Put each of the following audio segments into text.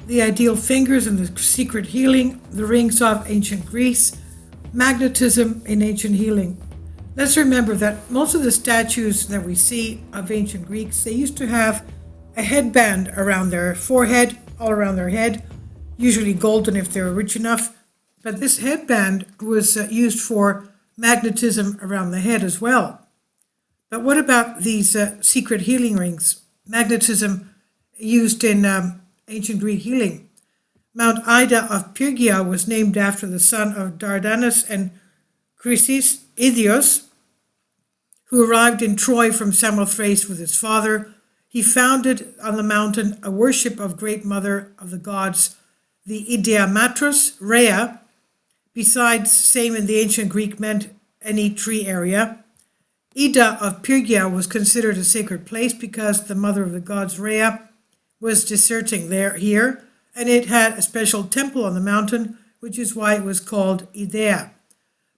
the ideal fingers and the secret healing, the rings of ancient Greece, magnetism in ancient healing. Let's remember that most of the statues that we see of ancient Greeks, they used to have a headband around their forehead, all around their head, usually golden if they were rich enough. But this headband was used for magnetism around the head as well. But what about these secret healing rings? Magnetism used in ancient Greek healing. Mount Ida of Pyrgia was named after the son of Dardanus and Chrysis, Idios, who arrived in Troy from Samothrace with his father. He founded on the mountain a worship of Great Mother of the gods, the Idea Matros, Rhea. Besides, same in the ancient Greek meant any tree area. Ida of Pyrgia was considered a sacred place because the mother of the gods, Rhea, was disserting here, and it had a special temple on the mountain, which is why it was called Idea.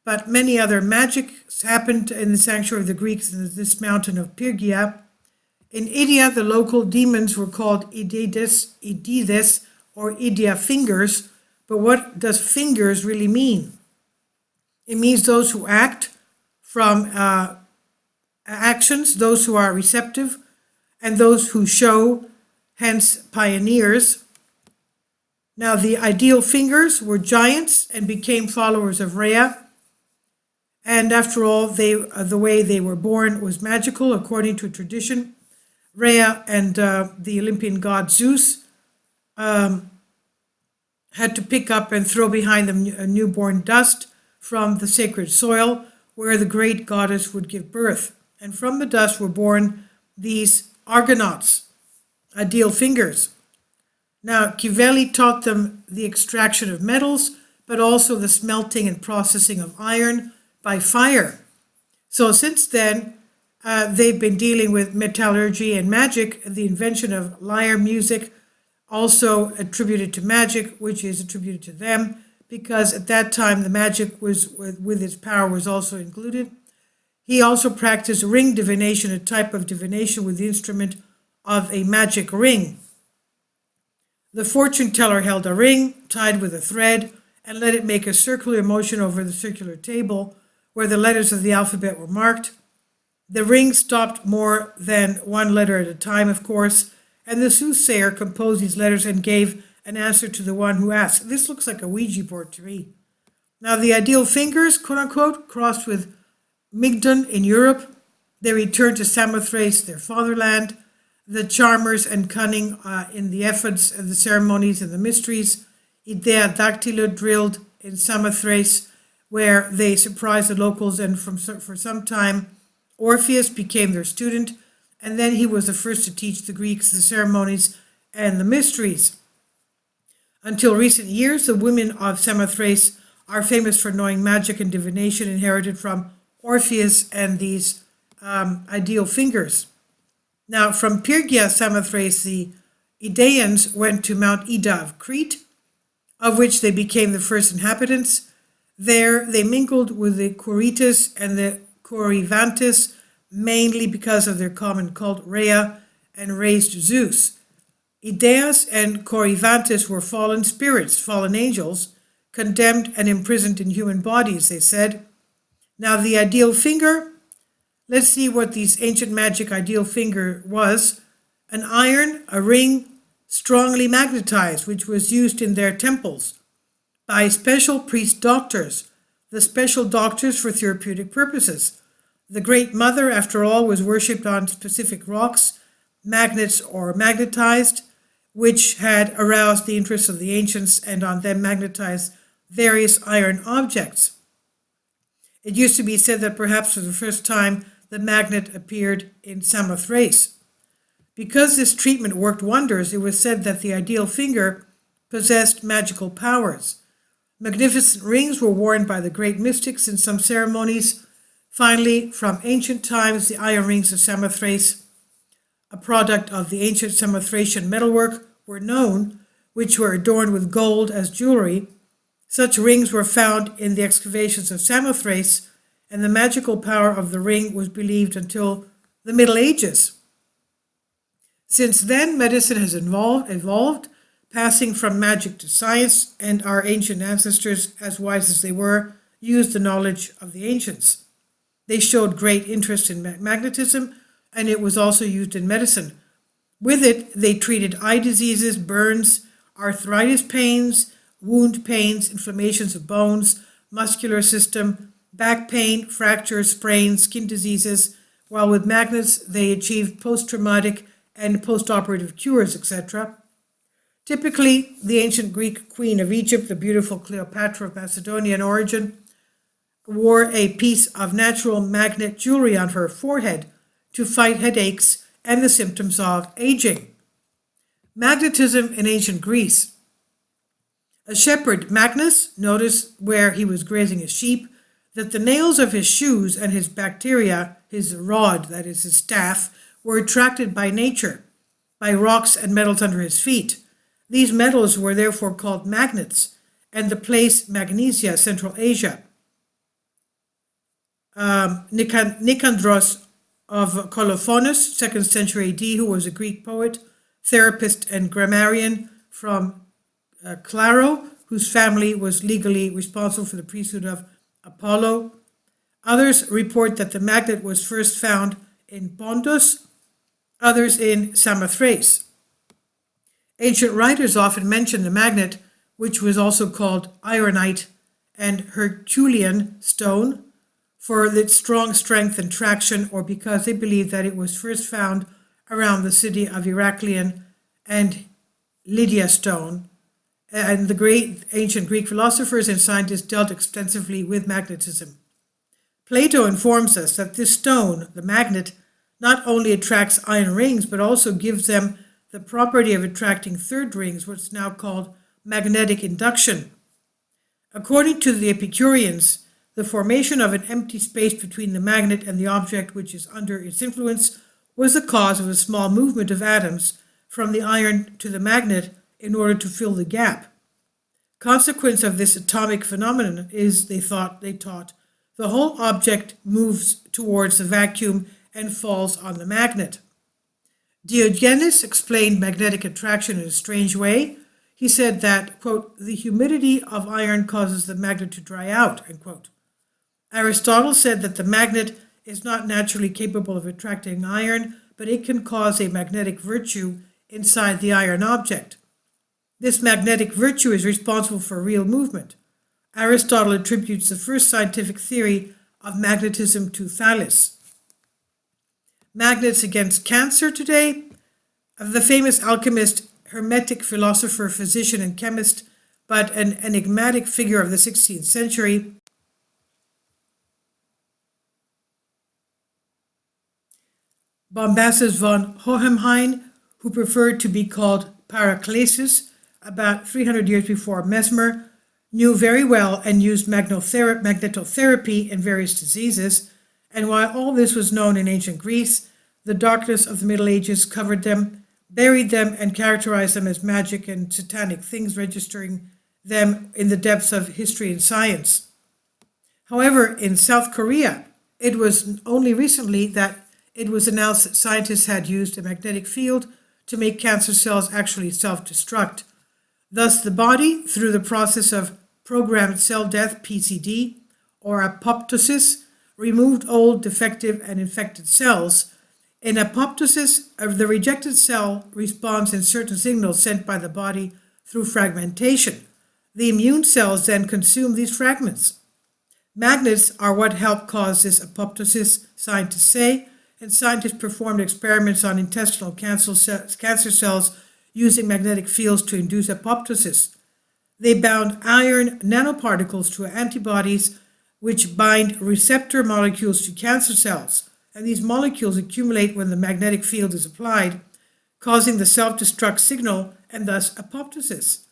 But many other magics happened in the sanctuary of the Greeks in this mountain of Pyrgia. In Idea, the local demons were called Idides, or Idea fingers. But what does fingers really mean? It means those who act from actions, those who are receptive, and those who show, hence pioneers. Now, the ideal fingers were giants and became followers of Rhea. And after all, the way they were born was magical, according to tradition. Rhea and the Olympian god Zeus had to pick up and throw behind them a newborn dust from the sacred soil where the great goddess would give birth. And from the dust were born these argonauts, ideal fingers. Now, Kiveli taught them the extraction of metals, but also the smelting and processing of iron by fire. So since then, they've been dealing with metallurgy and magic, the invention of lyre music, also attributed to magic, which is attributed to them, because at that time the magic was with its power was also included. He also practiced ring divination, a type of divination with the instrument of a magic ring. The fortune teller held a ring tied with a thread and let it make a circular motion over the circular table where the letters of the alphabet were marked. The ring stopped more than one letter at a time, of course, and the soothsayer composed these letters and gave an answer to the one who asked. This looks like a Ouija board to me. Now, the ideal fingers, quote unquote, crossed with Mygdon in Europe. They returned to Samothrace, their fatherland. The charmers and cunning in the efforts of the ceremonies and the mysteries. Idea dactylo drilled in Samothrace, where they surprised the locals, and for some time, Orpheus became their student, and then he was the first to teach the Greeks the ceremonies and the mysteries. Until recent years, the women of Samothrace are famous for knowing magic and divination inherited from Orpheus and these ideal fingers. Now, from Pyrgia, Samothrace, the Idaeans went to Mount Ida of Crete, of which they became the first inhabitants. There, they mingled with the Quirites and the Coryvantes, mainly because of their common cult Rhea, and raised Zeus. Idaeus and Coryvantes were fallen spirits, fallen angels, condemned and imprisoned in human bodies, they said. Now, the ideal finger, let's see what this ancient magic ideal finger was. An iron, a ring, strongly magnetized, which was used in their temples by special priest doctors, the special doctors for therapeutic purposes. The Great Mother, after all, was worshipped on specific rocks, magnets or magnetized, which had aroused the interest of the ancients and on them magnetized various iron objects. It used to be said that perhaps for the first time the magnet appeared in Samothrace. Because this treatment worked wonders, it was said that the ideal finger possessed magical powers. Magnificent rings were worn by the great mystics in some ceremonies. Finally, from ancient times, the iron rings of Samothrace, a product of the ancient Samothracian metalwork, were known, which were adorned with gold as jewelry. Such rings were found in the excavations of Samothrace, and the magical power of the ring was believed until the Middle Ages. Since then, medicine has evolved, passing from magic to science, and our ancient ancestors, as wise as they were, used the knowledge of the ancients. They showed great interest in magnetism, and it was also used in medicine. With it, they treated eye diseases, burns, arthritis pains, wound pains, inflammations of bones, muscular system, back pain, fractures, sprains, skin diseases, while with magnets they achieved post-traumatic and post-operative cures, etc. Typically, the ancient Greek queen of Egypt, the beautiful Cleopatra of Macedonian origin, wore a piece of natural magnet jewelry on her forehead to fight headaches and the symptoms of aging. Magnetism in ancient Greece. A shepherd, Magnus, noticed where he was grazing his sheep that the nails of his shoes and his bacteria, his rod, that is his staff, were attracted by nature, by rocks and metals under his feet. These metals were therefore called magnets, and the place Magnesia, Central Asia. Nicandros of Colophonus, 2nd century AD, who was a Greek poet, therapist, and grammarian from Claro, whose family was legally responsible for the priesthood of Apollo. Others report that the magnet was first found in Pontus, others in Samothrace. Ancient writers often mention the magnet, which was also called ironite and Herculean stone, for its strong strength and traction, or because they believe that it was first found around the city of Heracleon and Lydia stone. And the great ancient Greek philosophers and scientists dealt extensively with magnetism. Plato informs us that this stone, the magnet, not only attracts iron rings, but also gives them the property of attracting third rings, what's now called magnetic induction. According to the Epicureans, the formation of an empty space between the magnet and the object which is under its influence was the cause of a small movement of atoms from the iron to the magnet in order to fill the gap. Consequence of this atomic phenomenon is, they taught, the whole object moves towards the vacuum and falls on the magnet. Diogenes explained magnetic attraction in a strange way. He said that, quote, the humidity of iron causes the magnet to dry out, end quote. Aristotle said that the magnet is not naturally capable of attracting iron, but it can cause a magnetic virtue inside the iron object. This magnetic virtue is responsible for real movement. Aristotle attributes the first scientific theory of magnetism to Thales. Magnets against cancer today. The famous alchemist, hermetic philosopher, physician, and chemist, but an enigmatic figure of the 16th century, Bombastus von Hohenheim, who preferred to be called Paracelsus, about 300 years before Mesmer, knew very well and used magnetotherapy in various diseases, and while all this was known in ancient Greece, the darkness of the Middle Ages covered them, buried them, and characterized them as magic and satanic things, registering them in the depths of history and science. However, in South Korea, it was only recently that it was announced that scientists had used a magnetic field to make cancer cells actually self-destruct. Thus, the body, through the process of programmed cell death, PCD, or apoptosis, removed old, defective, and infected cells. In apoptosis, the rejected cell responds in certain signals sent by the body through fragmentation. The immune cells then consume these fragments. Magnets are what help cause this apoptosis, scientists say, and scientists performed experiments on intestinal cancer cells using magnetic fields to induce apoptosis. They bound iron nanoparticles to antibodies which bind receptor molecules to cancer cells, and these molecules accumulate when the magnetic field is applied, causing the self-destruct signal and thus apoptosis.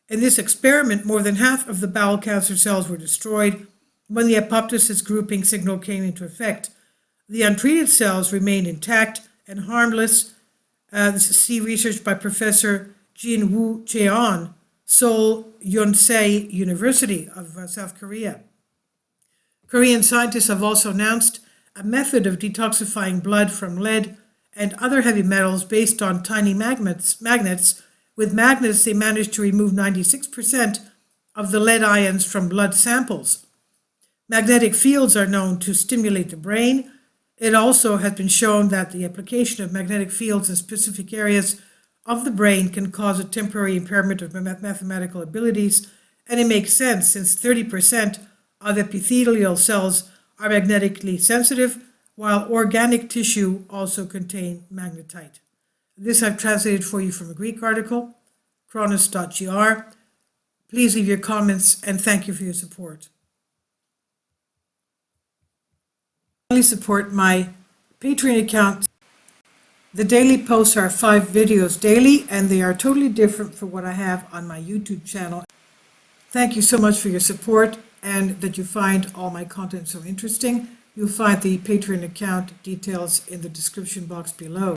In this experiment, more than half of the bowel cancer cells were destroyed when the apoptosis grouping signal came into effect. The untreated cells remained intact and harmless. See research by Professor Jin-Woo Cheon, Seoul Yonsei University of South Korea. Korean scientists have also announced a method of detoxifying blood from lead and other heavy metals based on tiny magnets With magnets, they managed to remove 96% of the lead ions from blood samples. Magnetic fields are known to stimulate the brain. It also has been shown that the application of magnetic fields in specific areas of the brain can cause a temporary impairment of mathematical abilities, and it makes sense since 30% of epithelial cells are magnetically sensitive, while organic tissue also contain magnetite. This I've translated for you from a Greek article, chronos.gr. Please leave your comments and thank you for your support. Please support my Patreon account. The daily posts are 5 videos daily, and they are totally different from what I have on my YouTube channel. Thank you so much for your support and that you find all my content so interesting. You'll find the Patreon account details in the description box below.